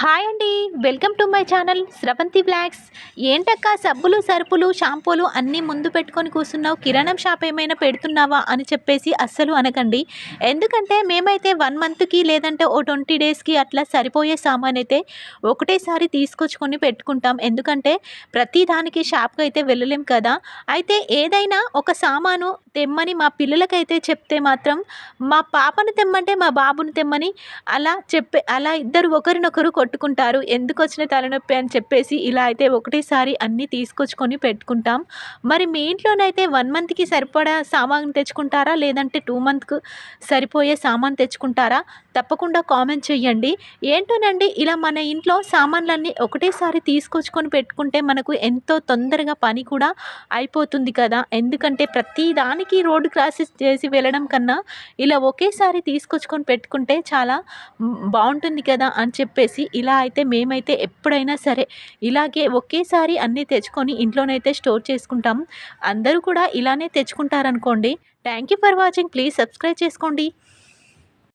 Hi అండి. Welcome to my channel Sravanthi blogs. ఏంటక్క సబ్బులు సరుపులు షాంపూలు అన్నీ ముందు పెట్టుకొని కూర్చున్నావు, కిరాణం షాప్ ఏమైనా పెడుతున్నావా అని చెప్పేసి అస్సలు అనకండి. ఎందుకంటే మేమైతే 1 మంత్కి లేదంటే ఓ 20 డేస్కి అట్లా సరిపోయే సామాన్ అయితే ఒకటేసారి తీసుకొచ్చుకొని పెట్టుకుంటాం. ఎందుకంటే ప్రతి దానికి షాప్కి అయితే వెళ్ళలేం కదా. అయితే ఏదైనా ఒక సామాను తెమ్మని మా పిల్లలకైతే చెప్తే మాత్రం మా పాపను తెమ్మంటే మా బాబుని తెమ్మని అలా ఇద్దరు ఒకరినొకరు కొట్టుకుంటారు. ఎందుకొచ్చిన తలనొప్పి అని చెప్పేసి ఇలా అయితే ఒకటేసారి అన్నీ తీసుకొచ్చుకొని పెట్టుకుంటాం. మరి మీ ఇంట్లోనైతే 1 మంత్కి సరిపడా సామాను తెచ్చుకుంటారా? లేదంటే 2 మంత్‌కు సరిపోయే సామాను తెచ్చుకుంటారా? తప్పకుండా కామెంట్ చేయండి. ఏంటోనండి, ఇలా మన ఇంట్లో సామాన్లన్నీ ఒకటేసారి తీసుకొచ్చుకొని పెట్టుకుంటే మనకు ఎంతో తొందరగా పని కూడా అయిపోతుంది కదా. ఎందుకంటే ప్రతి దానికి రోడ్ క్రాసెస్ చేసి వెళ్ళడం కన్నా ఇలా ఒకేసారి తీసుకొచ్చుకొని పెట్టుకుంటే చాలా బావుంటుంది కదా అని చెప్పేసి ఇలా అయితే మేమైతే ఎప్పుడైనా సరే ఇలాగే ఒకేసారి అన్నీ తెచ్చుకొని ఇంట్లోనైతే స్టోర్ చేసుకుంటాం. అందరూ కూడా ఇలానే తెచ్చుకుంటారనుకోండి. Thank you for watching. Please subscribe చేసుకోండి.